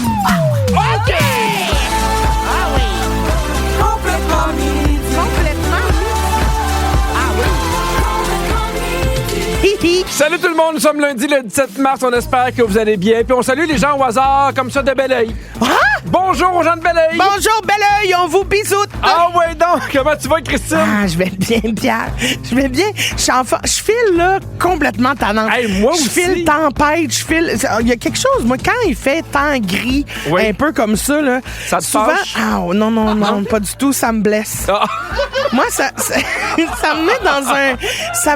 OK! Ah oui! Complètement midi. Complètement. Ah oui! Salut tout le monde, nous sommes lundi le 17 mars, on espère que vous allez bien. Puis on salue les gens au hasard, comme ça, de Belleuil. Bonjour aux gens de Belleuil. Bonjour, Belleuil, on vous bisoute! Ah ouais donc, comment tu vas, Christine? Ah, je vais bien, Pierre. Je vais bien. Je suis en Je file, là, complètement tannante. Hey, moi aussi. Je file tempête, je file... Il y a quelque chose, moi, quand il fait temps gris, Oui. un peu comme ça, là... Ça te souvent... fâche? Ah, non, pas du tout, ça me blesse. Ah. Moi, ça me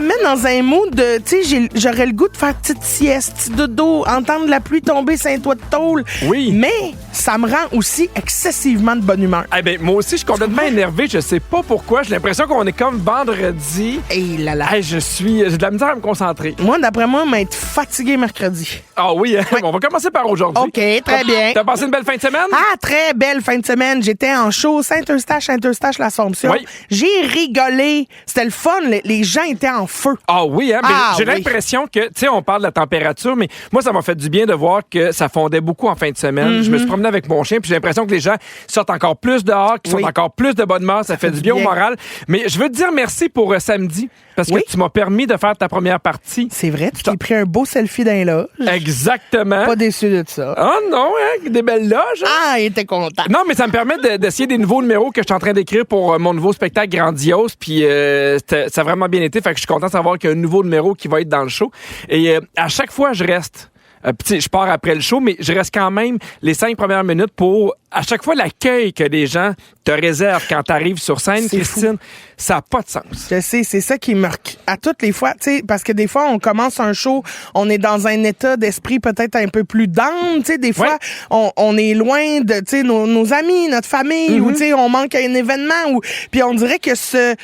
met dans un mood de... Tu sais, j'aurais le goût de faire petite sieste, petit dodo, entendre la pluie tomber sur un toit de tôle. Oui. Mais ça me rend aussi excessivement de bonne humeur. Eh ben, moi aussi, je suis complètement énervé. Je sais pas pourquoi. J'ai l'impression qu'on est comme vendredi. Et là là. Hey, j'ai de la misère à me concentrer. Moi, d'après moi, m'être fatigué mercredi. Ah oui, hein? On va commencer par aujourd'hui. OK, très bien. T'as passé une belle fin de semaine? Ah, très belle fin de semaine. J'étais en show Saint-Eustache, l'Assomption. Oui. J'ai rigolé. C'était le fun. Les gens étaient en feu. Ah oui, hein? Mais Ah j'ai oui. l'impression que, tu sais, on parle de la température, mais moi, ça m'a fait du bien de voir que ça fondait beaucoup en fin de semaine. Je me suis promené avec mon chien, puis j'ai l'impression que les gens sortent encore plus dehors, qu'ils Oui. sont encore plus de bonne humeur. Ça fait du bien au moral. Mais je veux te dire merci pour samedi, parce Oui. que tu m'as permis de faire ta première partie. C'est vrai, tu t'es pris un beau selfie d'un loge. Exactement. Pas déçu de ça. Ah non, hein? Des belles loges. Hein? Ah, il était content. Non, mais ça me permet d'essayer des nouveaux numéros que je suis en train d'écrire pour mon nouveau spectacle grandiose. Puis ça a vraiment bien été. Fait que je suis content de savoir qu'il y a un nouveau numéro qui va être dans le show. Et à chaque fois, je reste. Je pars après le show, mais je reste quand même les 5 premières minutes pour, à chaque fois, l'accueil que les gens te réservent quand tu arrives sur scène, C'est Christine, ça n'a pas de sens. Je sais, c'est ça qui me... À toutes les fois, tu sais, parce que des fois, on commence un show, on est dans un état d'esprit peut-être un peu plus down, tu sais, des fois, on est loin de, tu sais, nos amis, notre famille, ou tu sais, on manque à un événement, ou puis on dirait que ce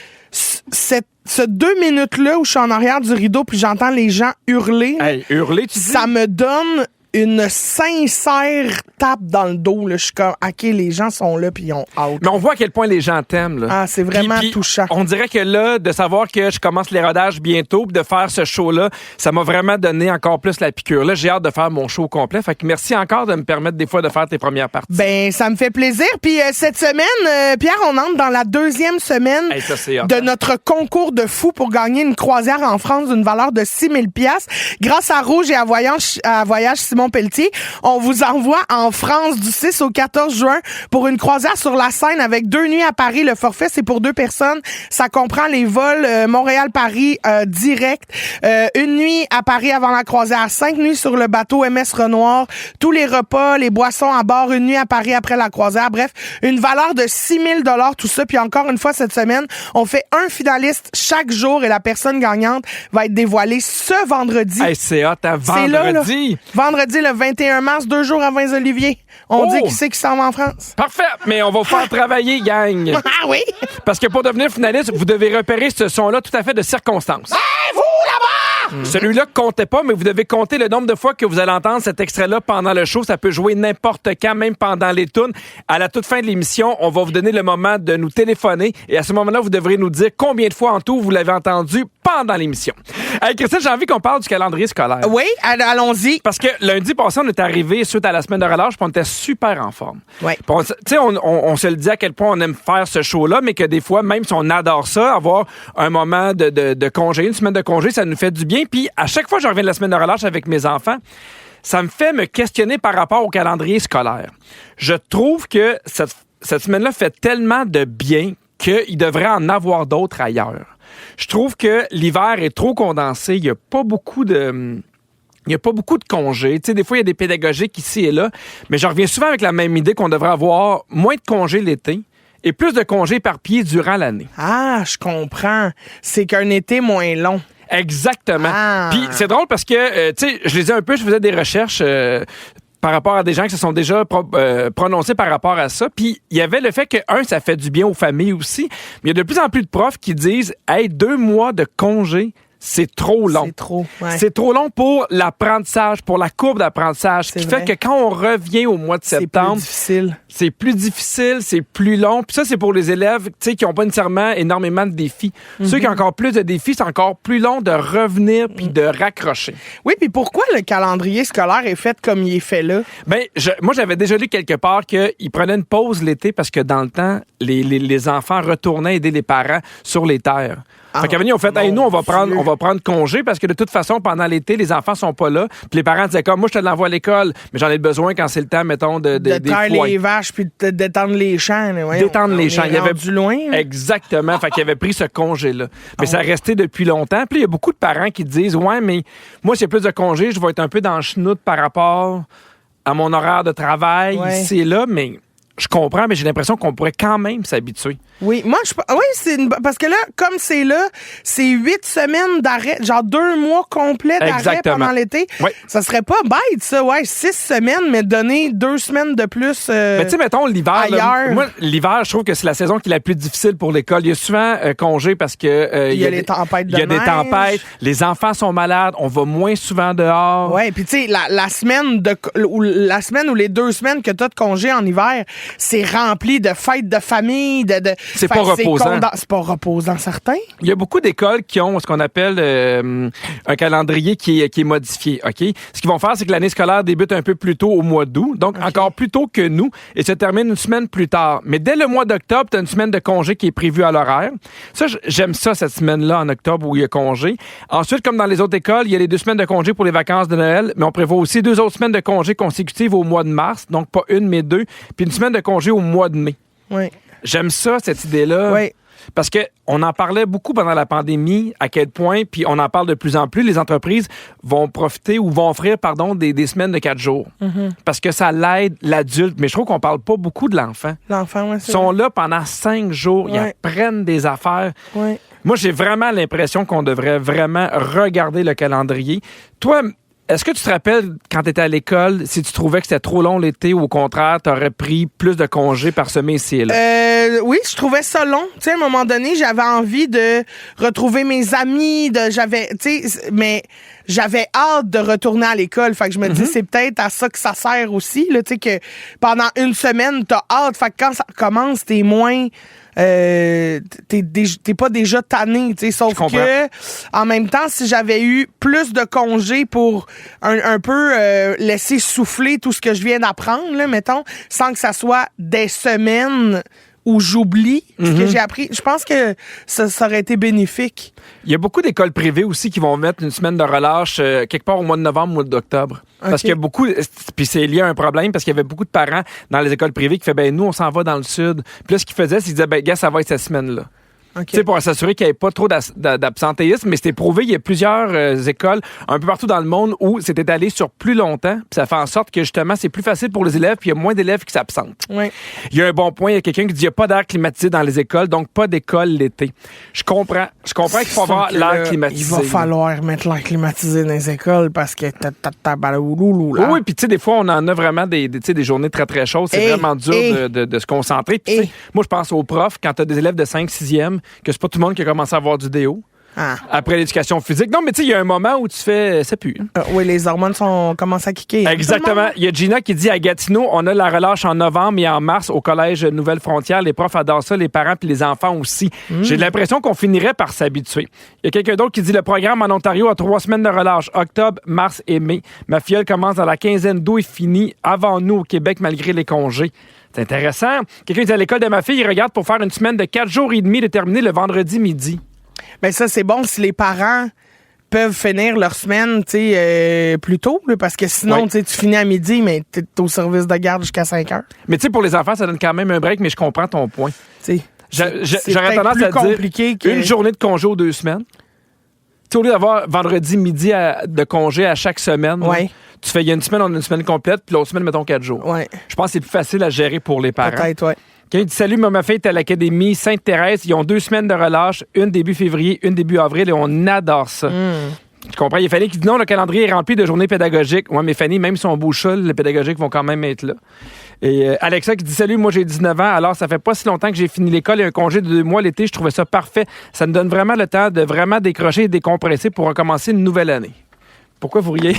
2 minutes-là où je suis en arrière du rideau puis j'entends les gens hurler, Hey, hurler, tu dis? ça me donne une sincère tape dans le dos. Là. Je suis comme, OK, les gens sont là puis ils ont hâte. Mais on voit à quel point les gens t'aiment. Là. Ah, c'est vraiment Puis, touchant. On dirait que là, de savoir que je commence les rodages bientôt, puis de faire ce show-là, ça m'a vraiment donné encore plus la piqûre. Là, j'ai hâte de faire mon show complet. Fait que merci encore de me permettre des fois de faire tes premières parties. Ben, ça me fait plaisir. Puis cette semaine, Pierre, on entre dans la 2e semaine Hey, ça, c'est hot, de hein? notre concours de fous pour gagner une croisière en France d'une valeur de 6 000 $. Grâce à Rouge et à Voyage Simon Pelletier, on vous envoie en France du 6 au 14 juin pour une croisière sur la Seine avec 2 nuits à Paris. Le forfait, c'est pour 2 personnes. Ça comprend les vols Montréal-Paris direct, une nuit à Paris avant la croisière, 5 nuits sur le bateau MS Renoir, tous les repas, les boissons à bord, une nuit à Paris après la croisière. Bref, une valeur de 6 000 $, tout ça. Puis encore une fois, cette semaine, on fait un finaliste chaque jour et la personne gagnante va être dévoilée ce vendredi. Hey, c'est hot, hein? C'est là, là. Vendredi. Vendredi, le 21 mars, 2 jours avant les Oliviers. On dit qui c'est qui s'en va en France. Parfait, mais on va vous faire travailler, gang. Ah oui? Parce que pour devenir finaliste, vous devez repérer ce son-là tout à fait de circonstance. Vous, là-bas! Celui-là comptez pas, mais vous devez compter le nombre de fois que vous allez entendre cet extrait-là pendant le show. Ça peut jouer n'importe quand, même pendant les tunes. À la toute fin de l'émission, on va vous donner le moment de nous téléphoner. Et à ce moment-là, vous devrez nous dire combien de fois en tout vous l'avez entendu pendant l'émission. Hey, Christine, j'ai envie qu'on parle du calendrier scolaire. Oui, allons-y. Parce que lundi passé, on est arrivé suite à la semaine de relâche, puis on était super en forme. Ouais. Tu sais, on se le dit à quel point on aime faire ce show-là, mais que des fois, même si on adore ça, avoir un moment de congé, une semaine de congé, ça nous fait du bien. Puis à chaque fois que je reviens de la semaine de relâche avec mes enfants, ça me fait me questionner par rapport au calendrier scolaire. Je trouve que cette semaine-là fait tellement de bien qu'il devrait en avoir d'autres ailleurs. Je trouve que l'hiver est trop condensé. Il n'y a pas beaucoup de congés. Tu sais, des fois, il y a des pédagogiques ici et là, mais je reviens souvent avec la même idée qu'on devrait avoir moins de congés l'été et plus de congés éparpillés durant l'année. Ah, je comprends. C'est qu'un été moins long. Exactement. Ah. Puis c'est drôle parce que, tu sais, je les ai un peu, je faisais des recherches par rapport à des gens qui se sont déjà prononcés par rapport à ça. Puis il y avait le fait que, ça fait du bien aux familles aussi, mais il y a de plus en plus de profs qui disent « Hey, 2 mois de congé, c'est trop long. C'est trop, ouais. C'est trop long pour l'apprentissage, pour la courbe d'apprentissage. Ce qui fait que quand on revient au mois de septembre, c'est plus difficile, c'est plus long. Puis ça, c'est pour les élèves qui n'ont pas nécessairement énormément de défis. Ceux qui ont encore plus de défis, c'est encore plus long de revenir puis de raccrocher. Oui, puis pourquoi le calendrier scolaire est fait comme il est fait là? Ben, moi, j'avais déjà lu quelque part qu'ils prenaient une pause l'été parce que dans le temps, les enfants retournaient aider les parents sur les terres. Fait qu'à venir, on fait, hey, nous, on va prendre congé parce que de toute façon, pendant l'été, les enfants sont pas là. Puis les parents disaient comme, moi, je te l'envoie à l'école, mais j'en ai besoin quand c'est le temps, mettons, de taire les vaches puis de détendre les champs. Détendre les champs. Il y avait du loin. Là. Exactement. Fait qu'il avait pris ce congé-là. Mais ça a resté depuis longtemps. Puis il y a beaucoup de parents qui disent, ouais, mais moi, s'il y a plus de congés, je vais être un peu dans le chenoute par rapport à mon horaire de travail ici et là, mais je comprends, mais j'ai l'impression qu'on pourrait quand même s'habituer. Oui, moi, parce que là, comme c'est là, c'est 8 semaines d'arrêt, genre 2 mois complets d'arrêt pendant l'été. Oui. Ça serait pas bête, ça, 6 semaines, mais donner 2 semaines de plus mais tu sais, mettons, l'hiver, là, moi, l'hiver, je trouve que c'est la saison qui est la plus difficile pour l'école. Il y a souvent congé parce que il y a les tempêtes de neige. Il y a des tempêtes, les enfants sont malades, on va moins souvent dehors. Oui, puis tu sais, la semaine ou les 2 semaines que tu as de congé en hiver, c'est rempli de fêtes de famille, c'est pas reposant. C'est pas reposant, certain. Il y a beaucoup d'écoles qui ont ce qu'on appelle un calendrier qui est modifié. Ok. Ce qu'ils vont faire, c'est que l'année scolaire débute un peu plus tôt au mois d'août, donc encore plus tôt que nous, et se termine une semaine plus tard. Mais dès le mois d'octobre, tu as une semaine de congé qui est prévue à l'horaire. Ça, j'aime ça, cette semaine-là, en octobre, où il y a congé. Ensuite, comme dans les autres écoles, il y a les 2 semaines de congé pour les vacances de Noël, mais on prévoit aussi 2 autres semaines de congé consécutives au mois de mars, donc pas une, mais 2, puis une semaine de congé au mois de mai. Oui. J'aime ça, cette idée-là. Oui. Parce que on en parlait beaucoup pendant la pandémie, à quel point, puis on en parle de plus en plus, les entreprises vont profiter ou vont offrir, des semaines de 4 jours. Mm-hmm. Parce que ça l'aide l'adulte. Mais je trouve qu'on parle pas beaucoup de l'enfant. L'enfant, oui, c'est Ils sont là pendant 5 jours. Ils apprennent des affaires. Oui. Moi, j'ai vraiment l'impression qu'on devrait vraiment regarder le calendrier. Toi, est-ce que tu te rappelles, quand tu étais à l'école, si tu trouvais que c'était trop long l'été ou au contraire, tu aurais pris plus de congés parsemés ici et là? Oui, je trouvais ça long. Tu sais, à un moment donné, j'avais envie de retrouver mes amis, mais j'avais hâte de retourner à l'école. Fait que je me dis, c'est peut-être à ça que ça sert aussi, là, tu sais, que pendant une semaine, t'as hâte. Fait que quand ça commence, t'es moins... t'es pas déjà tanné, tu sais, sauf que en même temps, si j'avais eu plus de congés pour un peu laisser souffler tout ce que je viens d'apprendre, là, mettons, sans que ça soit des semaines où j'oublie ce que j'ai appris, je pense que ça aurait été bénéfique. Il y a beaucoup d'écoles privées aussi qui vont mettre une semaine de relâche quelque part au mois de novembre, au mois d'octobre. Okay. Parce qu'il y a beaucoup, puis c'est lié à un problème, parce qu'il y avait beaucoup de parents dans les écoles privées qui faisaient, nous, on s'en va dans le sud. Puis là, ce qu'ils faisaient, c'est qu'ils disaient, gars, ça va être cette semaine-là. Okay. Tu sais, pour s'assurer qu'il n'y ait pas trop d'absentéisme, mais c'était prouvé, il y a plusieurs écoles un peu partout dans le monde où c'est étalé sur plus longtemps, puis ça fait en sorte que justement, c'est plus facile pour les élèves, puis il y a moins d'élèves qui s'absentent. Oui. Il y a un bon point, il y a quelqu'un qui dit qu'il n'y a pas d'air climatisé dans les écoles, donc pas d'école l'été. Je comprends qu'il faut avoir l'air climatisé. Il va falloir mettre l'air climatisé dans les écoles parce que oui, puis tu sais, des fois, on en a vraiment des journées très, très chaudes. C'est vraiment dur de se concentrer. Puis, moi, je pense aux profs, quand tu as des élèves de 5-6e, que c'est pas tout le monde qui a commencé à avoir du déo. Après l'éducation physique. Non, mais tu sais, il y a un moment où tu fais... Ça pue. Oui, les hormones commencent à kicker. Exactement. Il y a Gina qui dit à Gatineau, on a la relâche en novembre et en mars au collège Nouvelle-Frontière. Les profs adorent ça, les parents puis les enfants aussi. J'ai l'impression qu'on finirait par s'habituer. Il y a quelqu'un d'autre qui dit, le programme en Ontario a 3 semaines de relâche, octobre, mars et mai. Ma filleule commence dans la quinzaine d'août et finit avant nous au Québec malgré les congés. C'est intéressant. Quelqu'un dit à l'école de ma fille, il regarde pour faire une semaine de 4 jours et demi déterminée le vendredi midi. Bien, ça, c'est bon si les parents peuvent finir leur semaine plus tôt, là, parce que sinon, tu finis à midi, mais t'es au service de garde jusqu'à 5 heures. Mais tu sais, pour les enfants, ça donne quand même un break, mais je comprends ton point. J'aurais tendance à dire une journée de congé aux 2 semaines. Au lieu d'avoir vendredi midi de congé à chaque semaine, tu fais, il y a une semaine, on a une semaine complète, puis l'autre semaine, mettons 4 jours. Ouais. Je pense que c'est plus facile à gérer pour les parents. Peut-être, oui. Quelqu'un dit, salut, ma fille est à l'Académie Sainte-Thérèse. Ils ont 2 semaines de relâche, une début février, une début avril, et on adore ça. Je comprends. Il y a Fanny qui dit non, le calendrier est rempli de journées pédagogiques. Ouais, mais Fanny, même si on bouge ça, les pédagogiques vont quand même être là. Et Alexa qui dit salut, moi j'ai 19 ans, alors ça fait pas si longtemps que j'ai fini l'école et un congé de 2 mois l'été, je trouvais ça parfait. Ça me donne vraiment le temps de vraiment décrocher et décompresser pour recommencer une nouvelle année. Pourquoi vous riez?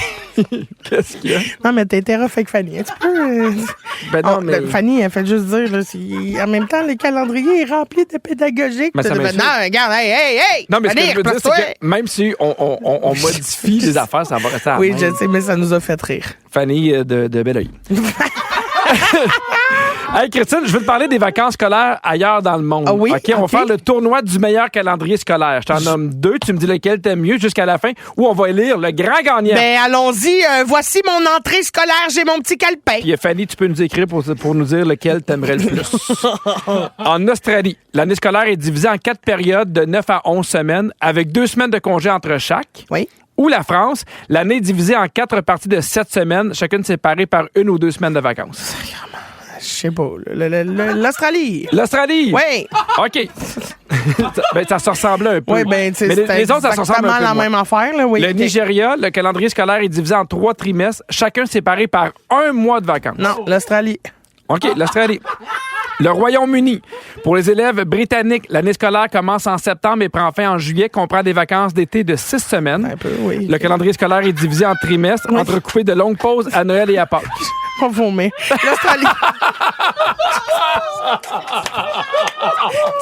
Qu'est-ce qu'il y a? Non, mais t'es rough avec Fanny. Un petit peu. Ben non, mais... Fanny, elle fait juste dire, là, en même temps, le calendrier est rempli de pédagogiques. Mais ça non, regarde, hey! Non, mais Fanny, ce que je veux dire, c'est que même si on modifie les affaires, ça va rester à la Oui, même. je sais, mais ça nous a fait rire. Fanny de Belleuil. Hey Christine, je veux te parler des vacances scolaires ailleurs dans le monde. Ah oui? OK, on va faire le tournoi du meilleur calendrier scolaire. Je t'en nomme 2, tu me dis lequel t'aimes mieux jusqu'à la fin, ou on va élire le grand gagnant. Ben, allons-y. Voici mon entrée scolaire. J'ai mon petit calepin. Puis Fanny, tu peux nous écrire pour nous dire lequel t'aimerais le plus. En Australie, l'année scolaire est divisée en 4 périodes de 9 à 11 semaines, avec 2 semaines de congé entre chaque. Oui. Ou la France, l'année est divisée en 4 parties de 7 semaines, chacune séparée par 1 ou 2 semaines de vacances. Je sais pas. L'Australie. L'Australie? Oui. OK. Ben, ça se ressemblait un peu. Oui, ben, tu sais, mais les autres, ça se ressemble un peu la moins. même affaire, là, oui. Le Nigeria, le calendrier scolaire est divisé en 3 trimestres, chacun séparé par 1 mois de vacances. Non, l'Australie. OK, l'Australie. Le Royaume-Uni. Pour les élèves britanniques, l'année scolaire commence en septembre et prend fin en juillet, comprend des vacances d'été de 6 semaines. Un peu, oui. Le calendrier scolaère est divisé en trimestres, entrecoupé de longues pauses à Noël et à Pâques. Pas vomir. L'Australie.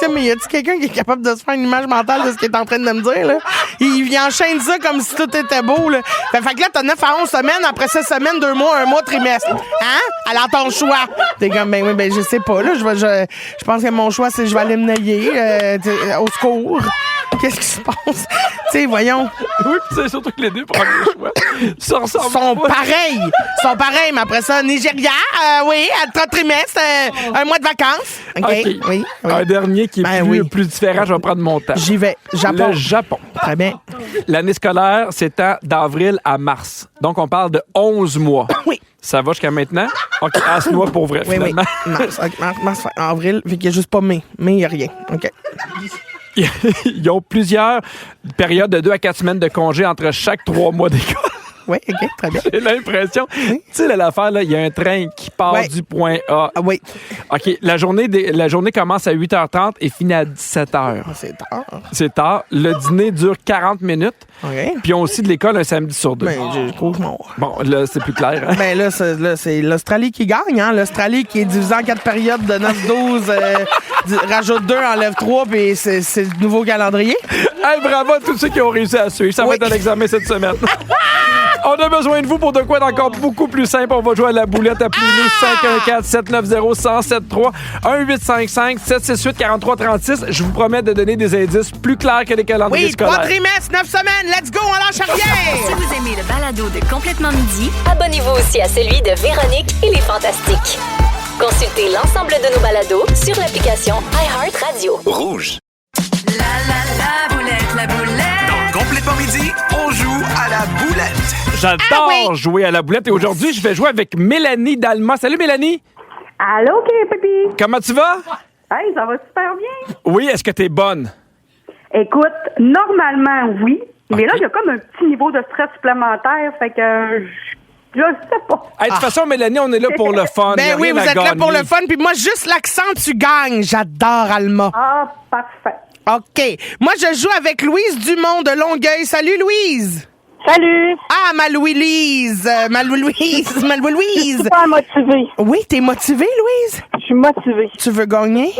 Tu sais, mais y a-t-il quelqu'un qui est capable de se faire une image mentale de ce qu'il est en train de me dire, là? Il enchaîne ça comme si tout était beau, là. Fait que là, t'as 9 à 11 semaines, après 6 semaines, 2 mois, 1 mois, trimestre. Hein? Alors, ton choix. T'es comme, ben oui, ben je sais pas, là. Je pense que mon choix, c'est je vais aller me nailler, au secours. Qu'est-ce qui se passe? Tu sais, voyons. Oui, puis c'est surtout que les deux prennent le choix. Ça ressemble Sont pas. pareils. Sont pareils, mais après ça, Nigeria, oui, à 30 trimestres, 1 mois de vacances. OK. OK. Oui. Un dernier qui est Ben plus différent, je vais prendre mon temps. J'y vais. Japon. Le Japon. Très bien. L'année scolaire s'étend d'avril à mars. Donc, on parle de 11 mois. Oui. Ça va jusqu'à maintenant? OK, à ce mois pour vrai, Oui, oui. finalement. Mars, avril, fait qu'il n'y a juste pas mai. Mai, il n'y a rien. OK. Ils ont plusieurs périodes de 2 à 4 semaines de congé entre chaque 3 mois d'école. Oui, OK, très bien. J'ai l'impression. Tu sais, là, l'affaire, là, il y a un train qui part Ouais. du point A. Ah oui. OK, la journée commence à 8h30 et finit à 17h. C'est tard. C'est tard. Le dîner dure 40 minutes. OK. Puis ils ont aussi de l'école un samedi sur 2. Ben, j'ai cauchemar. Bon, là, c'est plus clair. Hein? Ben là, c'est l'Australie qui gagne, hein? L'Australie qui est divisée en 4 périodes de 9-12, rajoute 2, enlève 3, puis c'est le nouveau calendrier. Hey, bravo à tous ceux qui ont réussi à suivre. Ça va Oui. être un examen cette semaine. On a besoin de vous pour de quoi d'encore beaucoup plus simple. On va jouer à la boulette. Appelez-nous 514-790-1073 1-855-768-4336. Je vous promets de donner des indices plus clairs que les calendriers Oui, scolaires. 3 trimestres, 9 semaines, let's go, on lâche rien! Si vous aimez le balado de Complètement Midi, Abonnez-vous aussi à celui de Véronique et les Fantastiques. Consultez l'ensemble de nos balados sur l'application iHeartRadio. Rouge. la boulette. Dans Complètement Midi, on joue à la boulette. J'adore jouer à la boulette et aujourd'hui, je vais jouer avec Mélanie Dalma. Salut Mélanie! Allô, Pipi? Comment tu vas? Hey, ça va super bien. Oui, est-ce que t'es bonne? Écoute, normalement, oui. Mais Ok. là, il y a comme un petit niveau de stress supplémentaire, fait que je sais pas. Hey, de toute façon, Mélanie, on est là pour le fun. Y Ben a oui, rien vous à êtes là gagner. pour le fun, puis moi, juste l'accent, tu gagnes. J'adore Alma. Ah, parfait. OK. Moi, je joue avec Louise Dumont de Longueuil. Salut, Louise! Salut! Ah, ma Louise-Louise! Ma Louise! Ma Louise! Super motivée. Oui, t'es motivée, Louise? Je suis motivée. Tu veux gagner?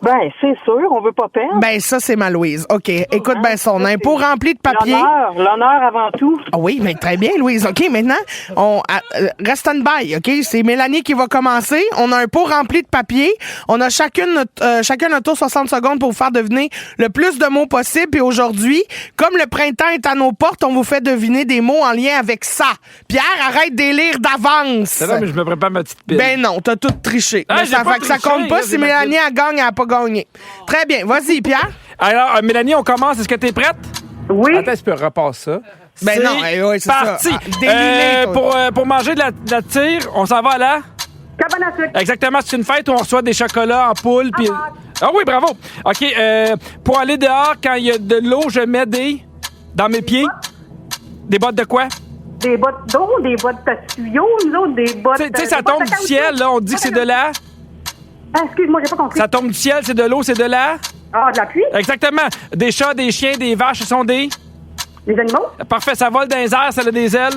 Ben, c'est sûr, on veut pas perdre. Ben, ça, c'est ma Louise. OK. Écoute bien son impôt rempli de papier. L'honneur avant tout. Ah oui, mais très bien, Louise. OK, maintenant, reste en by, OK? C'est Mélanie qui va commencer. On a un pot rempli de papier. On a chacun notre tour 60 secondes pour vous faire deviner le plus de mots possible. Puis aujourd'hui, comme le printemps est à nos portes, on vous fait deviner des mots en lien avec ça. Pierre, arrête d'élire d'avance. Non, mais je me prépare ma petite pile. Ben non, t'as tout triché. Ah, Mais j'ai ça pas fait que ça triché, compte pas là, si j'ai ma Mélanie elle gagne, elle a pas gagné. Très bien. Vas-y, Pierre. Alors, Mélanie, on commence. Est-ce que t'es prête? Oui. Attends, tu peux repasser ça. Ben C'est non, oui, c'est parti. ça. Ah, déliné, toi. Pour manger de la tire, on s'en va là? Cabane à sucre. Exactement, c'est une fête où on reçoit des chocolats en poule. Puis... Ah oui, bravo. OK, pour aller dehors, quand il y a de l'eau, je mets des... Dans mes pieds? Des bottes de quoi? Des bottes d'eau, des bottes de tuyaux, nous autres, des bottes... Tu sais, ça des bottes tombe de du caoutchouc. ciel, là. On dit que c'est de la... Ah, excuse-moi, j'ai pas compris. Ça tombe du ciel, c'est de l'eau, c'est de la... Ah, de la pluie? Exactement. Des chats, des chiens, des vaches, ce sont des... Les animaux? Parfait, ça vole dans les airs, ça a des ailes.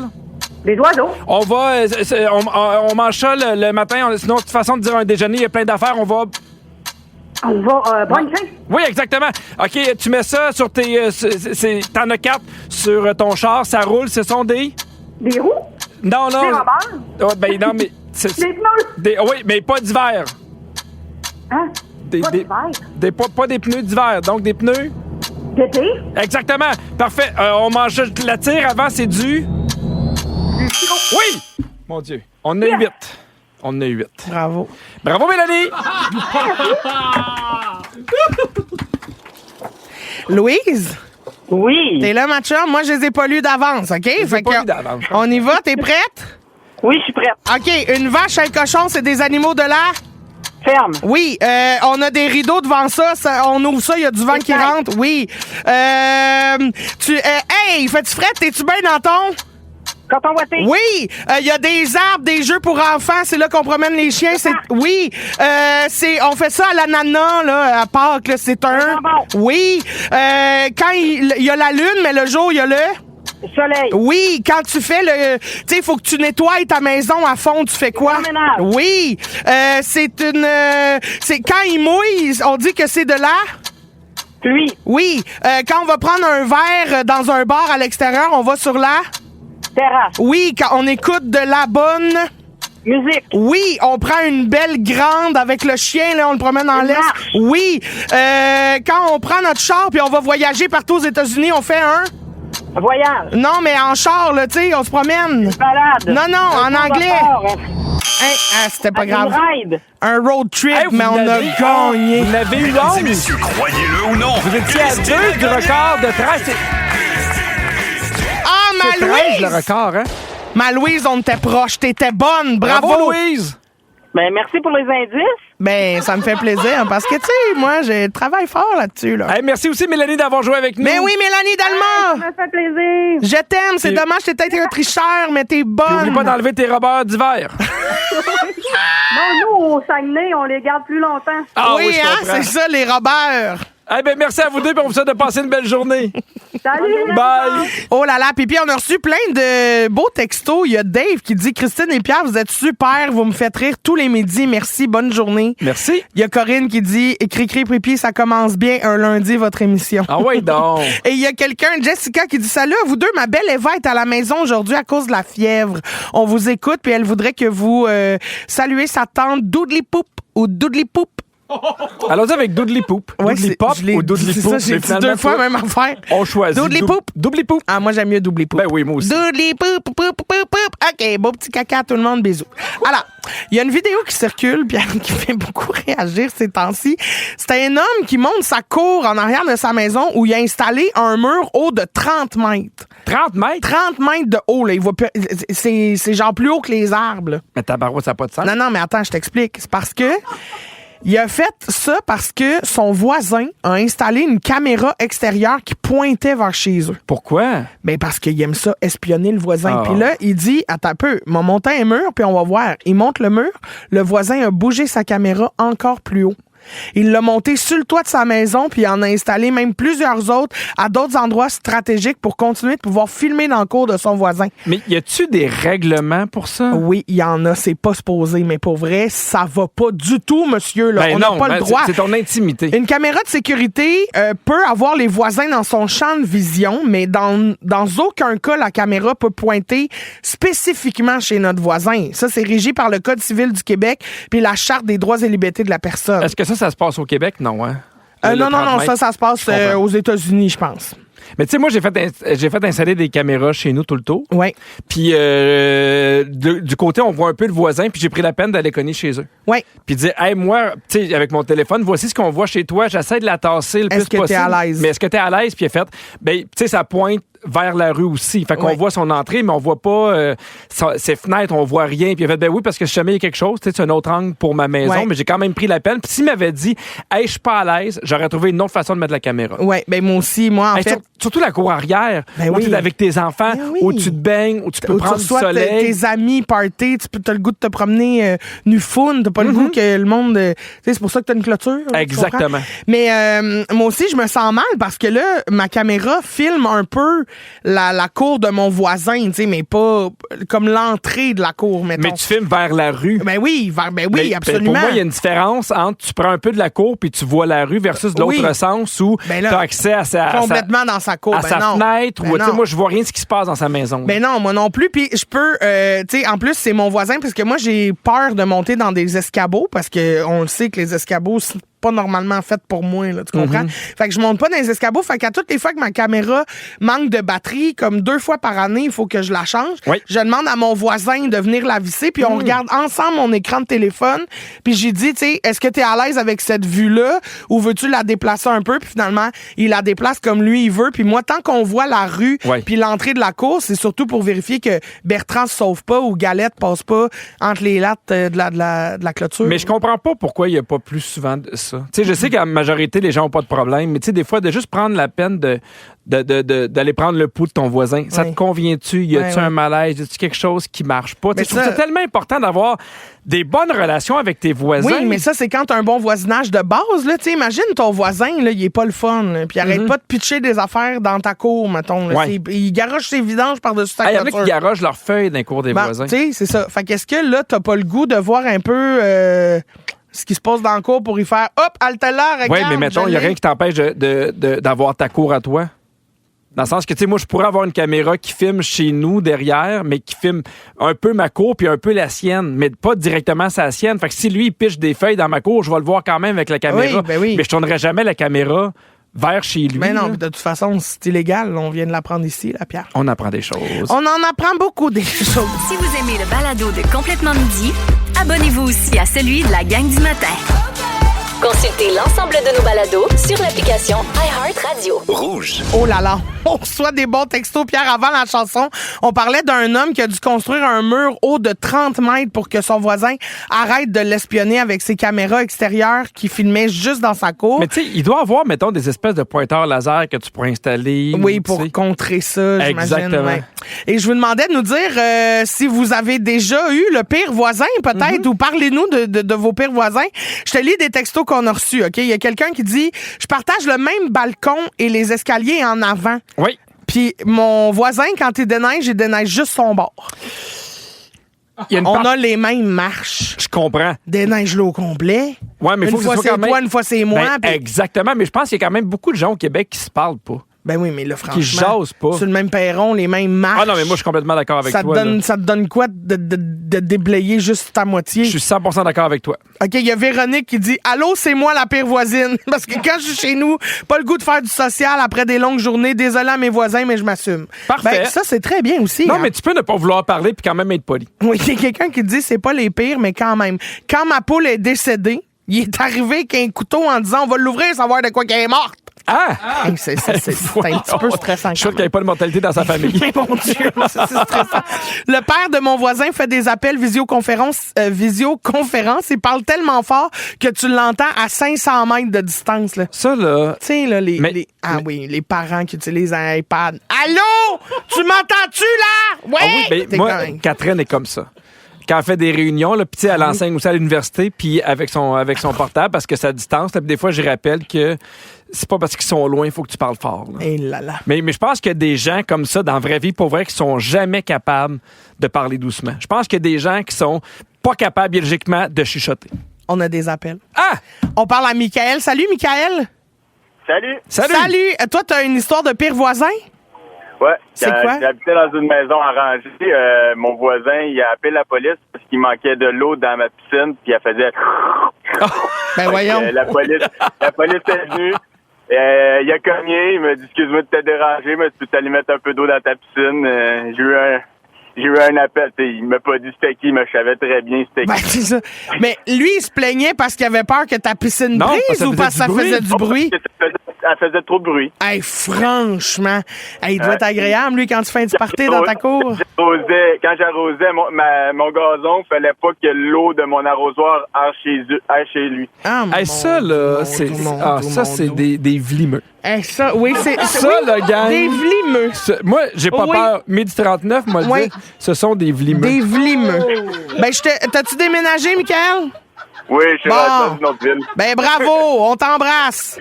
Des oiseaux? On va... on mange ça le matin. Sinon, de toute façon, de dire un déjeuner, il y a plein d'affaires. On va... On va bruncher? Oui, exactement. OK, tu mets ça sur tes... T'en as 4 sur ton char, ça roule, ce sont des... Des roues? Non, non. Des rembarres? Oh, ben non, mais... Des pneus? Oui, mais pas d'hiver. Hein? Pas d'hiver? Pas des pneus d'hiver, donc des pneus... D'été? Exactement. Parfait. On mange la tire avant, c'est du... Du sirop? Oui! Mon Dieu. On en a 8. On en a 8. Bravo. Bravo, Mélanie! Louise, Oui. t'es là, ma chum? Moi, je les ai pas lus d'avance, OK? Fait pas que lus d'avance. on y va, t'es prête? Oui, je suis prête. OK, une vache, un cochon, c'est des animaux de l'air? Ferme. Oui, on a des rideaux devant ça, on ouvre ça, il y a du vent qui rentre. Oui. Hey, fais-tu frais? T'es-tu bien dans ton? Coton ouaté. Oui, il y a des arbres, des jeux pour enfants, c'est là qu'on promène les chiens. Oui, on fait ça à l'ananas là, à Pâques, là, c'est un. jambon. Oui, quand il y a la lune, mais le jour il y a le. Soleil. Oui, quand tu fais le... Tu sais, il faut que tu nettoies ta maison à fond, tu fais quoi? Le ménage. Oui, c'est une... c'est quand il mouille, on dit que c'est de la... Pluie. Oui, quand on va prendre un verre dans un bar à l'extérieur, on va sur la... Terrasse. Oui, quand on écoute de la bonne... Musique. Oui, on prend une belle grande avec le chien, là, on le promène en Une laisse. marche. Oui, quand on prend notre char puis on va voyager partout aux États-Unis, on fait un... Voyage. Non, mais en char, là, tu sais, on se promène. Balade. Non, non, en Un tour de anglais. port, C'était pas Une grave. ride. Un road trip, Hey, mais vous on a l'avez- gagné. Vous l'avez eu Mesdames et longue. messieurs, croyez-le ou non, Vous étiez à Christine 2 du a gagné. record de 13. Ah, C'est ma 13 le Louise! record, hein? Ma Louise, on était proche. T'étais bonne. Bravo. Bravo, Louise! Ben, merci pour les indices. Ben, ça me fait plaisir parce que, tu sais, moi, je travaille fort là-dessus, là. Hey, merci aussi, Mélanie, d'avoir joué avec nous. Mais oui, Mélanie Ça Dalma! me fait plaisir. Je t'aime. C'est Puis- dommage, t'es peut-être un tricheur, mais t'es Puis oublie bonne. pas d'enlever tes robeurs d'hiver. Non, nous, au Saguenay, on les garde plus longtemps. Ah oui, je hein, comprends. c'est ça, les robeurs. Eh ben, merci à vous deux, puis on vous souhaite de passer une belle journée. Salut! Bye! Oh là là, puis on a reçu plein de beaux textos. Il y a Dave qui dit « Christine et Pierre, vous êtes super, vous me faites rire tous les midis. Merci, bonne journée. » Merci. Il y a Corinne qui dit « Cri-cri, pipi, ça commence bien un lundi, votre émission. Ah ouais, donc. Et il y a quelqu'un, Jessica, qui dit « Salut à vous deux, ma belle Eva est à la maison aujourd'hui à cause de la fièvre. On vous écoute, puis elle voudrait que vous saluez sa tante Doodly Poop ou Doodly Poop. » Allons-y avec Doodly Poop. Ouais, Doodly c'est- Pop je l'ai ou Doodly dit, c'est Poop. ça, j'ai Mais dit finalement, deux fois toi, la même affaire. On choisit. Doodly Poop. Doodly Poop. Ah, moi, j'aime mieux Doodly Poop. Ben oui, moi aussi. Doodly Poop, poop, poop, poop. OK, beau petit caca à tout le monde, bisous. Alors, il y a une vidéo qui circule, puis qui fait beaucoup réagir ces temps-ci. C'est un homme qui monte sa cour en arrière de sa maison où il a installé un mur haut de 30 mètres. 30 mètres? 30 mètres de haut, là. Il voit c'est genre plus haut que les arbres, là. Mais tabarouette, ça n'a pas de sens. Non, non, mais attends, je t'explique. C'est parce que il a fait ça parce que son voisin a installé une caméra extérieure qui pointait vers chez eux. Pourquoi? Ben parce qu'il aime ça, espionner le voisin. Ah. Puis là, il dit, attends un peu, m'a monté un mur, puis on va voir. Il monte le mur, le voisin a bougé sa caméra encore plus haut. Il l'a monté sur le toit de sa maison, puis il en a installé même plusieurs autres à d'autres endroits stratégiques pour continuer de pouvoir filmer dans le cours de son voisin. Mais y a-tu des règlements pour ça? Oui, il y en a, c'est pas supposé, mais pour vrai, ça va pas du tout, monsieur. Là. Ben On n'a non, pas ben le droit. c'est ton intimité. Une caméra de sécurité peut avoir les voisins dans son champ de vision, mais dans aucun cas, la caméra peut pointer spécifiquement chez notre voisin. Ça, c'est régi par le Code civil du Québec puis la Charte des droits et libertés de la personne. Est-ce que ça se passe au Québec? Non, hein? Le Non, 30 mètres. ça se passe Je comprends. aux États-Unis, je pense. Mais tu sais, moi, j'ai fait installer des caméras chez nous tout le tour. Oui, Puis du côté, on voit un peu le voisin, puis j'ai pris la peine d'aller cogner chez eux. oui. Puis dire, hey, moi, tu sais, avec mon téléphone, voici ce qu'on voit chez toi. J'essaie de la tasser le plus Est-ce que t'es possible. à l'aise? Mais est-ce que t'es à l'aise? Puis il a fait, ben, tu sais, ça pointe vers la rue aussi. Fait qu'on Ouais. voit son entrée, mais on voit pas ses fenêtres, on voit rien. Puis il a fait, ben oui, parce que si jamais il y a quelque chose, tu sais, c'est un autre angle pour ma maison, Ouais. mais j'ai quand même pris la peine. Puis s'il m'avait dit, hey, je suis pas à l'aise, j'aurais trouvé une autre façon de mettre la caméra. Oui, ben moi aussi, en Hey, fait. surtout la cour arrière, où oui. tu es avec tes enfants, Ben oui. où tu te baignes, où tu peux Où prendre tu du reçois soleil. tes amis, party, t'as le goût de te promener nu fun, t'as pas le goût que le monde... tu sais, c'est pour ça que t'as une clôture. tu Exactement. comprends? Mais moi aussi, je me sens mal parce que là, ma caméra filme un peu la cour de mon voisin, tu sais, mais pas comme l'entrée de la cour, mettons. Mais tu filmes vers la rue. Ben oui, Mais, absolument. pour moi, il y a une différence entre tu prends un peu de la cour puis tu vois la rue versus l'autre Oui. sens où Ben là, tu as accès à sa complètement dans sa cour. à Ben sa non. fenêtre. Ben Ou, tu sais, non. moi, je vois rien de ce qui se passe dans sa maison. Ben non, moi non plus. Puis je peux, tu sais, en plus, c'est mon voisin parce que moi, j'ai peur de monter dans des escabeaux parce que on le sait que les escabeaux, c'est pas normalement fait pour moi, là, tu comprends? Fait que je monte pas dans les escabeaux. Fait qu'à toutes les fois que ma caméra manque de batterie, comme 2 fois par année, il faut que je la change. Oui. Je demande à mon voisin de venir la visser, puis on regarde ensemble mon écran de téléphone. Puis j'ai dit, tu sais, est-ce que t'es à l'aise avec cette vue-là ou veux-tu la déplacer un peu? Puis finalement, il la déplace comme lui, il veut. Puis moi, tant qu'on voit la rue Ouais. puis l'entrée de la cour, c'est surtout pour vérifier que Bertrand se sauve pas ou Galette passe pas entre les lattes de la clôture. Mais je comprends pas pourquoi il n'y a pas plus souvent de ça. Tu sais, je sais qu'à la majorité, les gens n'ont pas de problème, mais tu sais, des fois, de juste prendre la peine d'aller prendre le pouls de ton voisin. Ça Ouais. te convient-tu? Y a-tu Ouais, un malaise? Y a-tu quelque chose qui marche pas? Tu sais, Mais je trouve ça- ça tellement important d'avoir des bonnes relations avec tes voisins. Oui, mais ça, c'est quand t'as un bon voisinage de base. Là. T'sais, imagine ton voisin, là, il est pas le fun. Là, puis il arrête pas de pitcher des affaires dans ta cour, mettons. Là. Ouais. Il garoche ses vidanges par-dessus ta Il y en a clôture. qui garagent leurs feuilles dans les cours des Ben, voisins. tu sais, c'est ça. Fait qu'est-ce que là, t'as pas le goût de voir un peu ce qui se passe dans le cour pour y faire hop, halte là, regarde. Oui, mais mettons, il n'y a je l'ai. rien qui t'empêche d'avoir ta cour à toi. Dans le sens que, tu sais, moi, je pourrais avoir une caméra qui filme chez nous derrière, mais qui filme un peu ma cour puis un peu la sienne, mais pas directement sa sienne. Fait que si lui, il piche des feuilles dans ma cour, je vais le voir quand même avec la caméra. Oui, ben oui. Mais je tournerai jamais la caméra vers chez lui. Mais non, là. de toute façon, c'est illégal. On vient de l'apprendre ici, la Pierre. On apprend des choses. On en apprend beaucoup des choses. Si vous aimez le balado de Complètement Midi, abonnez-vous aussi à celui de la gang du matin. Consultez l'ensemble de nos balados sur l'application iHeartRadio. Rouge. Oh là là, on reçoit des bons textos. Pierre, avant la chanson, on parlait d'un homme qui a dû construire un mur haut de 30 mètres pour que son voisin arrête de l'espionner avec ses caméras extérieures qui filmaient juste dans sa cour. Mais tu sais, il doit avoir, mettons, des espèces de pointeurs laser que tu pourrais installer. Oui, tu pour sais. contrer ça, j'imagine. Exactement. Ouais. Et je vous demandais de nous dire si vous avez déjà eu le pire voisin, peut-être, ou parlez-nous de vos pires voisins. Je te lis des textos qu'on a reçus, OK? Il y a quelqu'un qui dit « Je partage le même balcon et les escaliers en avant. Oui. Puis mon voisin, quand il déneige juste son bord. Il y a une On part- a les mêmes marches. Je comprends. Déneige-le au complet. Ouais, mais une faut que fois ce soit c'est quand même... toi, une fois c'est moi. Ben, puis- exactement, mais je pense qu'il y a quand même beaucoup de gens au Québec qui se parlent pas. Ben oui, mais là, franchement, Qui jasent pas. sur le même perron, les mêmes marches. Ah non, mais moi, je suis complètement d'accord avec ça toi. te donne, là. ça te donne quoi de déblayer juste ta moitié? Je suis 100% d'accord avec toi. OK, il y a Véronique qui dit « Allô, c'est moi la pire voisine. » Parce que quand je suis chez nous, pas le goût de faire du social après des longues journées. Désolé à mes voisins, mais je m'assume. Parfait. Ben, ça, c'est très bien aussi. Non, hein. mais tu peux ne pas vouloir parler puis quand même être poli. Oui, il y a quelqu'un qui dit « C'est pas les pires, mais quand même. Quand ma poule est décédée, il est arrivé avec un couteau en disant « On va l'ouvrir, savoir de quoi qu'elle est morte. » Ah! Hey, c'est un petit peu stressant. Je suis sûr quand qu'il n'y avait pas de mortalité dans sa famille. Mais mon Dieu, c'est stressant. Le père de mon voisin fait des appels visioconférence. Il parle tellement fort que tu l'entends à 500 mètres de distance. Là. Ça, là... Tu sais, là, les parents qui utilisent un iPad. Allô? Tu m'entends-tu, là? Oui! Ah oui, ben, T'es moi, quand même- Catherine est comme ça. Quand elle fait des réunions, là, puis tu sais, elle enseigne aussi à l'université, puis avec son portable, parce que c'est à distance. Là, puis des fois, je rappelle que c'est pas parce qu'ils sont loin, il faut que tu parles fort. Là. Eh là là. Mais je pense qu'il y a des gens comme ça, dans la vraie vie, pour vrai, qui sont jamais capables de parler doucement. Je pense qu'il y a des gens qui sont pas capables biologiquement de chuchoter. On a des appels. Ah! On parle à Michael. Salut, Michael. Salut. Salut! Toi, t'as une histoire de pire voisin? Ouais. C'est quoi? J'habitais dans une maison arrangée. Mon voisin, il a appelé la police parce qu'il manquait de l'eau dans ma piscine, puis elle faisait... Ben voyons. La police est venue. Il a cogné, il m'a dit « Excuse-moi de te déranger, mais tu peux t'aller mettre un peu d'eau dans ta piscine. J'ai eu un appel. T'sais, il m'a pas dit c'était qui, mais je savais très bien c'était Ben, qui. c'est ça. Mais lui, il se plaignait parce qu'il avait peur que ta piscine Non, brise parce que ça ou parce que ça faisait faisait du du bruit? elle faisait trop de bruit. Hey, franchement, il doit être agréable, lui, quand tu fais un petit party dans ta cour. Quand j'arrosais mon gazon, fallait pas que l'eau de mon arrosoir aille chez lui. Ah, Hey, ça, là, c'est des vlimeux. Hey, ça, oui, c'est Ça, oui, le gang. des vlimeux. Moi, j'ai pas Oui. peur. Midi 39, moi, Oui. le dire, ce sont des vlimeux. Des vlimeux. Ben, t'as-tu déménagé, Michael? Oui, je suis Bon. rentré dans une autre ville. Ben, bravo, on t'embrasse.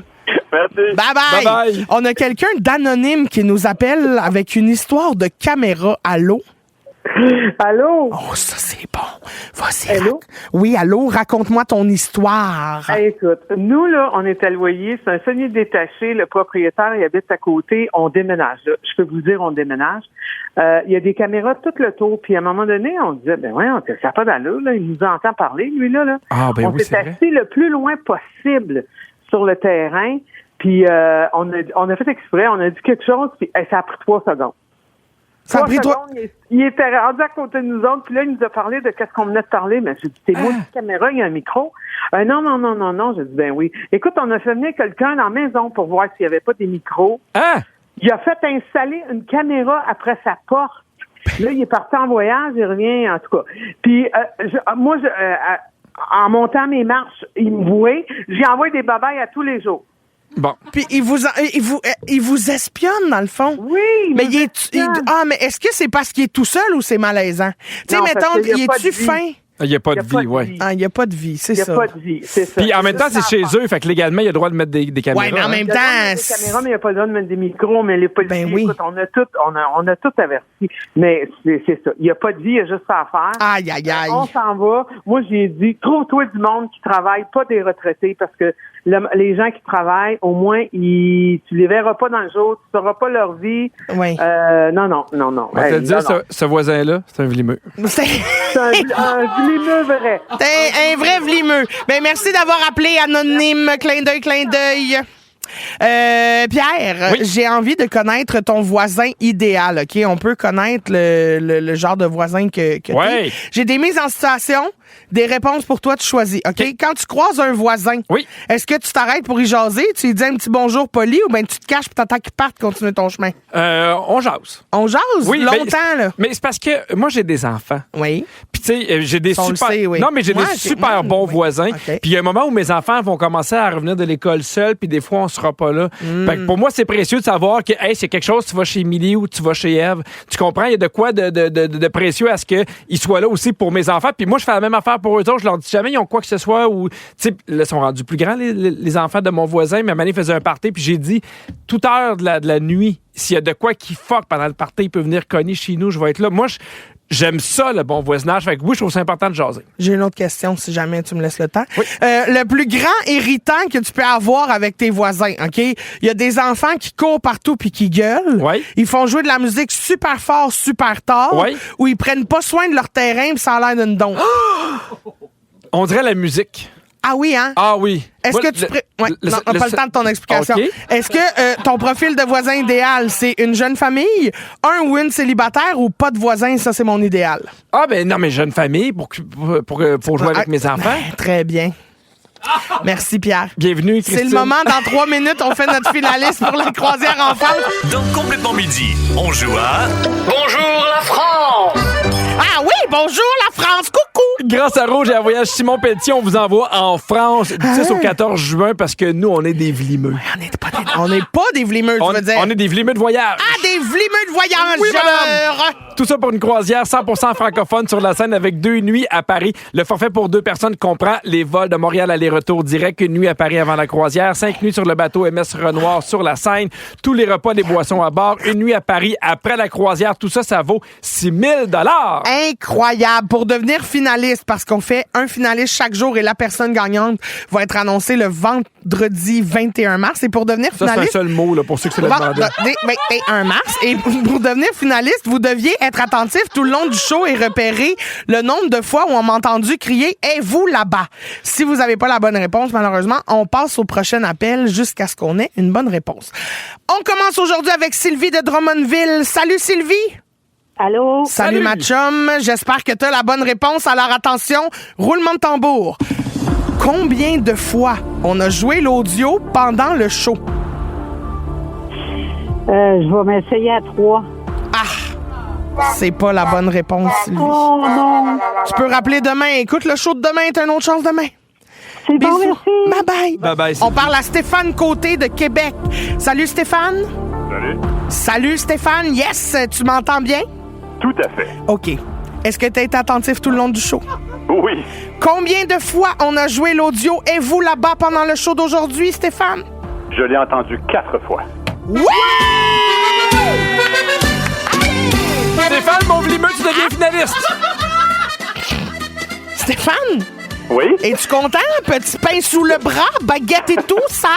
Merci. Bye-bye. Bye-bye. On a quelqu'un d'anonyme qui nous appelle avec une histoire de caméra. Allô? Allô? Oh, ça, c'est bon. Vas-y. Allô? Oui, allô? Raconte-moi ton histoire. Hey, écoute, nous, là, on est à loyer. C'est un semi-détaché. Le propriétaire, il habite à côté. On déménage, là. Je peux vous dire, on déménage. Il y a des caméras tout le tour. Puis, à un moment donné, on disait, ben ouais, ça n'a pas d'allure, là. Il nous entend parler, lui, là. Ah, ben on oui, s'est c'est vrai. assis le plus loin possible sur le terrain. Puis, on a fait exprès. On a dit quelque chose. Puis, ça a pris 3 secondes. Ça a pris 3 secondes, il était rendu à côté de nous autres, puis là, il nous a parlé de qu'est-ce qu'on venait de parler. Mais j'ai dit, t'es moi, une caméra, il y a un micro. Non. J'ai dit, ben oui. Écoute, on a fait venir quelqu'un dans la maison pour voir s'il n'y avait pas des micros. Hein? Il a fait installer une caméra après sa porte. Là, il est parti en voyage, il revient, en tout cas. Puis, en montant mes marches, il me voit. J'y envoie des babayes à tous les jours. Bon. Puis il vous espionne, dans le fond. Oui, mais mais est-ce que c'est parce qu'il est tout seul ou c'est malaisant? Tu sais, Non, mettons, parce qu'il y a il pas est-tu de vie. fin? Il n'y a pas de vie, ouais. Ah, il n'y a pas de vie, c'est ça. Il n'y a pas de vie, c'est ça. Puis en même temps, c'est chez ça. eux, fait que légalement, il a le droit de mettre des caméras. Ouais, mais en hein. même Il a le droit de mettre temps. des caméras, mais il n'y a pas le droit de mettre des micros, mais les policiers, Ben oui. écoute, on a tout averti. Mais c'est ça. Il n'y a pas de vie, il y a juste ça à faire. Aïe, aïe, aïe. On s'en va. Moi, j'ai dit, trouve-toi du monde qui travaille, pas des retraités, parce que les gens qui travaillent, au moins, tu les verras pas dans le jour, tu sauras pas leur vie. Oui. Non. On va te le dire, ce voisin-là, c'est un vlimeux. C'est C'est un vlimeux vrai. un vrai vlimeux. Ben, merci d'avoir appelé Anonyme. Clin d'œil. Pierre, Oui. j'ai envie de connaître ton voisin idéal, OK? On peut connaître le genre de voisin que Ouais. t'es. J'ai des mises en situation, des réponses pour toi, tu choisis, OK? OK. Quand tu croises un voisin, Oui. est-ce que tu t'arrêtes pour y jaser, tu lui dis un petit bonjour poli ou bien tu te caches pour t'attends qu'il parte continuer ton chemin? On jase. On jase Oui, longtemps, là. Mais c'est parce que moi, j'ai des enfants. Oui. Puis, tu sais, j'ai des On le super. sait, oui. Non, mais j'ai Moi, des super moi, bons oui. voisins. OK. Puis, il y a un moment où mes enfants vont commencer à revenir de l'école seuls, puis des fois, on sera pas là. Fait que pour moi, c'est précieux de savoir que, hey, c'est quelque chose, tu vas chez Émilie ou tu vas chez Ève. Tu comprends? Il y a de quoi de précieux à ce qu'ils soient là aussi pour mes enfants. Puis moi, je fais la même affaire pour eux autres. Je leur dis jamais, ils ont quoi que ce soit ou, tu sais, là, ils sont rendus plus grands, les enfants de mon voisin. Mais Mané faisait un party, puis j'ai dit, toute heure de la nuit, s'il y a de quoi qui fuck pendant le party, il peut venir cogner chez nous, je vais être là. Moi, j'aime ça, le bon voisinage. Fait que oui, je trouve ça important de jaser. J'ai une autre question, si jamais tu me laisses le temps. Le plus grand irritant que tu peux avoir avec tes voisins, OK? Il y a des enfants qui courent partout puis qui gueulent. Oui. Ils font jouer de la musique super fort, super tard. Oui. Ou ils prennent pas soin de leur terrain puis ça a l'air d'une donne. On dirait la musique. Ah oui, hein? Ah oui. Est-ce Moi, que tu... Ouais, non, on n'a pas le temps de ton explication. OK. Est-ce que ton profil de voisin idéal, c'est une jeune famille, un ou une célibataire ou pas de voisin, ça, c'est mon idéal? Ah, ben non, mais jeune famille pour jouer avec mes enfants. Très bien. Merci, Pierre. Bienvenue, Christine. C'est le moment, dans 3 minutes, on fait notre finaliste pour la croisière en France. Dans Complètement Midi, on joue à Bonjour la France! Ah oui, bonjour la France, coucou! Grâce à Rouge et à Voyage Simon Pelletier, on vous envoie en France du 10 au 14 juin parce que nous, on est des vlimeux. On n'est pas des vlimeux, tu veux dire. On est des vlimeux de voyage. Ah, des vlimeux de voyageurs! Oui, madame. Tout ça pour une croisière 100% francophone sur la Seine avec 2 nuits à Paris. Le forfait pour 2 personnes comprend les vols de Montréal aller-retour direct, 1 nuit à Paris avant la croisière, 5 nuits sur le bateau MS Renoir sur la Seine, tous les repas, les boissons à bord, 1 nuit à Paris après la croisière. Tout ça, ça vaut 6 000 $. Incroyable. Pour devenir finaliste, parce qu'on fait un finaliste chaque jour et la personne gagnante va être annoncée le vendredi 21 mars. Et pour devenir Ça, c'est un finaliste... seul mot là, pour ceux qui se le demandaient. 21 mars. Et pour devenir finaliste, vous deviez être attentif tout le long du show et repérer le nombre de fois où on m'a entendu crier « Hey, vous là-bas! » Si vous n'avez pas la bonne réponse, malheureusement, on passe au prochain appel jusqu'à ce qu'on ait une bonne réponse. On commence aujourd'hui avec Sylvie de Drummondville. Salut Sylvie! Allô? Salut ma chum, j'espère que tu as la bonne réponse. Alors attention, roulement de tambour. Combien de fois on a joué l'audio pendant le show? Je vais m'essayer à 3. C'est pas la bonne réponse, Sylvie. Oh non. Tu peux rappeler demain. Écoute, le show de demain est une autre chance demain. C'est bon, Bisous. merci. Bye-bye. Bye-bye, On Sylvie. parle à Stéphane Côté de Québec. Salut, Stéphane. Salut. Salut, Stéphane. Yes, tu m'entends bien? Tout à fait. OK. Est-ce que tu as été attentif tout le long du show? Oui. Combien de fois on a joué l'audio « Et vous là-bas » pendant le show d'aujourd'hui, Stéphane? Je l'ai entendu 4 fois. Ouais! Stéphane, mon vlimeux, tu deviens finaliste. Stéphane, Oui? es-tu content? Petit pain sous le bras, baguette et tout, ça?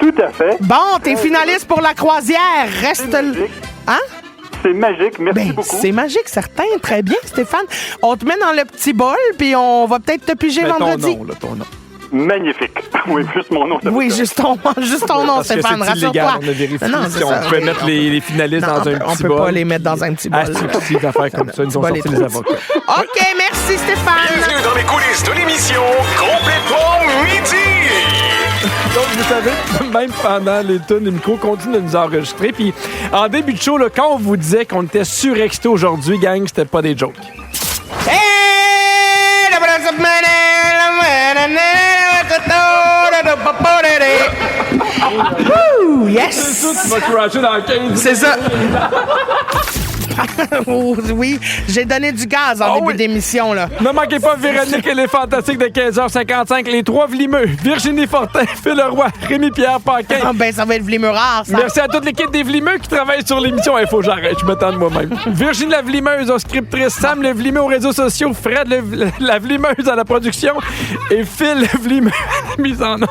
Tout à fait. Bon, t'es finaliste pour la croisière. Reste... magique. Hein? C'est magique. Merci Ben, beaucoup. c'est magique, certain. Très bien, Stéphane. On te met dans le petit bol, puis on va peut-être te piger Ben, vendredi. ton nom. Magnifique. Oui, juste mon nom. ça Oui, fait juste ton nom, Parce que Stéphane, c'est illégal, rassure-toi. on a vérifié Non, si c'est on ça. pouvait mettre les finalistes Non, dans un on petit peut bol. pas les mettre dans un petit bol. Ah, c'est des affaires comme ça, ils nous ont Bol sorti et les tout. avocats. OK, merci, Stéphane. Bienvenue dans les coulisses de l'émission Complètement Midi. Donc, vous savez, même pendant les tunes, les micros continuent de nous enregistrer. Puis, en début de show, là, quand on vous disait qu'on était surexcités aujourd'hui, gang, c'était pas des jokes. Ouh, yes! C'est ça, tu vas crasher dans 15. C'est ça. Oh, oui, j'ai donné du gaz en début oui. d'émission, là. Ne manquez pas Véronique et les Fantastiques de 15h55. Les trois vlimeux, Virginie Fortin, Phil Leroy, Rémi-Pierre Paquin. Ah, ben, ça va être vlimeux rare, ça. Merci à toute l'équipe des Vlimeux qui travaille sur l'émission. Il faut que j'arrête, je m'attends de moi-même. Virginie la Vlimeuse aux scriptrices, Sam le Vlimeux aux réseaux sociaux, Fred la Vlimeuse à la production et Phil le Vlimeux à la mise en onde.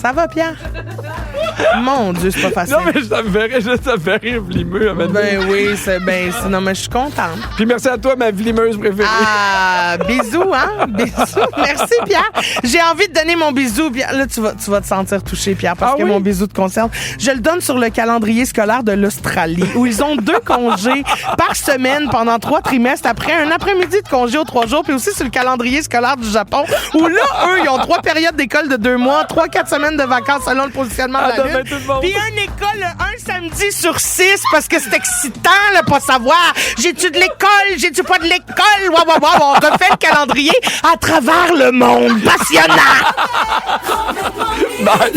Ça va, Pierre? Mon Dieu, c'est pas facile. Non, mais ça me fait rire Vlimeux. Ben oui, non, mais je suis contente. Puis merci à toi, ma Vlimeuse préférée. Ah, bisous, hein? Bisous. Merci, Pierre. J'ai envie de donner mon bisou, Pierre. Là, tu vas te sentir touché, Pierre, parce que mon bisou te concerne. Je le donne sur le calendrier scolaire de l'Australie, où ils ont 2 congés par semaine pendant 3 trimestres, après un après-midi de congé aux 3 jours, puis aussi sur le calendrier scolaire du Japon, où là, eux, ils ont 3 périodes d'école de 2 mois, 3-4 semaines de vacances selon le positionnement de la demain, lune. tout le monde. Puis une école, un samedi sur 6, parce que c'est excitant, là, pas savoir. J'ai-tu de l'école? J'ai-tu pas de l'école? Wow, wow, wow. On refait le calendrier à travers le monde. Passionnant! Bye.